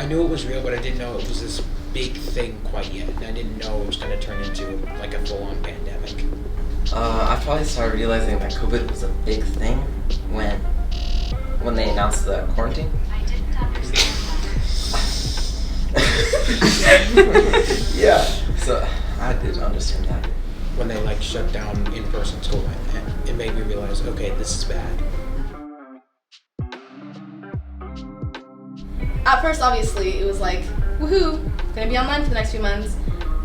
knew it was real, but I didn't know it was this big thing quite yet. And I didn't know it was going to turn into like a full-on pandemic. I probably started realizing that COVID was a big thing when they announced the quarantine. I didn't understand. Yeah, so I did understand that. When they like shut down in-person school, it made me realize, okay, this is bad. At first, obviously, it was like, woohoo, gonna be online for the next few months.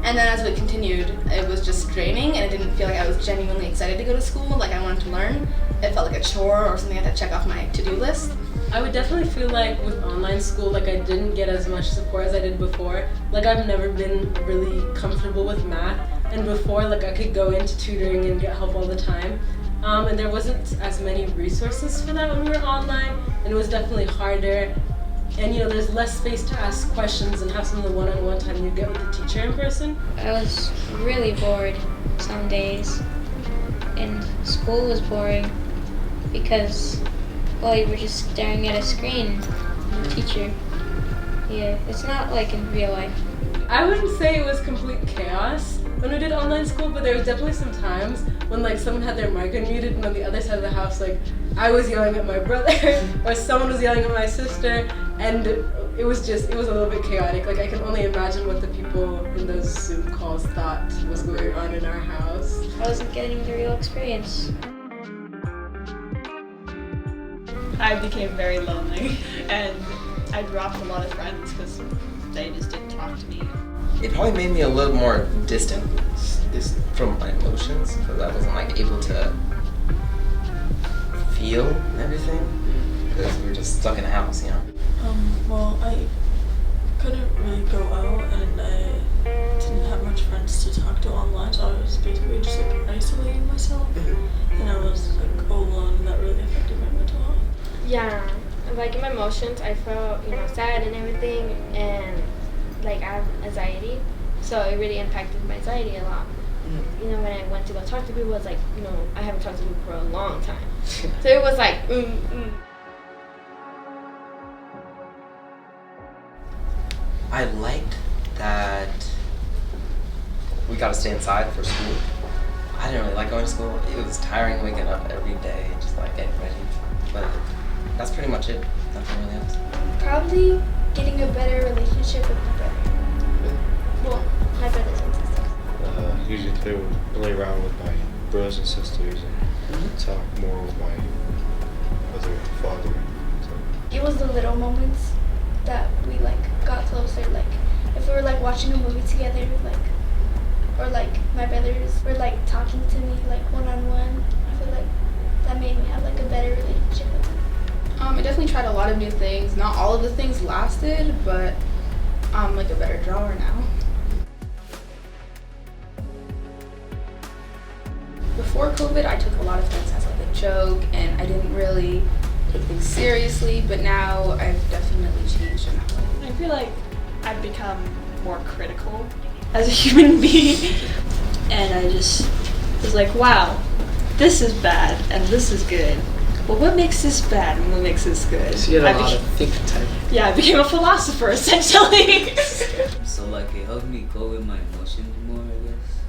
And then as it continued, it was just draining, and it didn't feel like I was genuinely excited to go to school, like I wanted to learn. It felt like a chore or something I had to check off my to-do list. I would definitely feel like with online school, like I didn't get as much support as I did before. Like I've never been really comfortable with math, and before like I could go into tutoring and get help all the time. And there wasn't as many resources for that when we were online, and it was definitely harder. And you know, there's less space to ask questions and have some of the one-on-one time you get with the teacher in person. I was really bored some days, and school was boring because, well, you were just staring at a screen, the teacher. Yeah, it's not like in real life. I wouldn't say it was complete chaos when we did online school, but there was definitely some times when like someone had their mic unmuted, and on the other side of the house, like I was yelling at my brother or someone was yelling at my sister, and it was a little bit chaotic. Like I can only imagine what the people in those Zoom calls thought was going on in our house. I wasn't getting the real experience. I became very lonely, and I dropped a lot of friends because they just didn't talk to me. It probably made me a little more distant from my emotions, because I wasn't like able to feel everything, because we were just stuck in a house, you know. Well, I couldn't really go out, and I didn't have much friends to talk to online, so I was basically just like isolating myself, and I was like alone, and that really affected my mental health. Yeah, like in my emotions, I felt, sad and everything, and like I have anxiety, so it really impacted my anxiety a lot. When I went to go talk to people, it was like, I haven't talked to people for a long time. So it was like, I liked that we got to stay inside for school. I didn't really like going to school. It was tiring waking up every day and just like getting ready. But that's pretty much it. Nothing really else. Probably getting a better relationship with my brother. Well, my brothers and sisters. Usually play around with my brothers and sisters and talk more with my mother and father. So. It was the little moments that we got closer. Like if we were watching a movie together, or my brothers were talking to me one-on-one. I feel like that made me have a better relationship with them. I definitely tried a lot of new things. Not all of the things lasted, but I'm a better drawer now. Before COVID, I took a lot of things as a joke, and I didn't really take things seriously, but now I've definitely changed in that way. I feel like I've become more critical as a human being, and I just was like, wow, this is bad and this is good. Well, what makes this bad and what makes this good? So you had a lot of think time. Yeah, I became a philosopher, essentially. So it helped me go with my emotions more, I guess,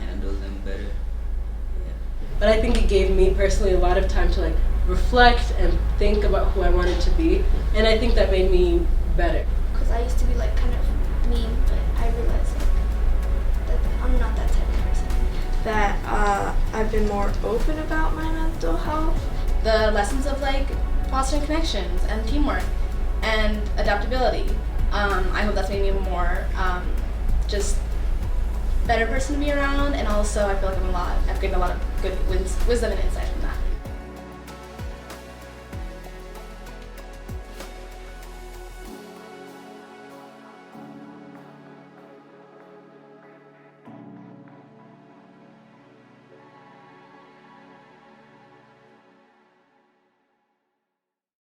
and handle them better. Yeah. But I think it gave me personally a lot of time to reflect and think about who I wanted to be, and I think that made me better. Because I used to be kind of mean, but I realized that I'm not that type of person. That I've been more open about my mental health. The lessons of fostering connections and teamwork and adaptability. I hope that's made me a more just better person to be around, and also I feel like I've gained a lot of good wisdom and insight.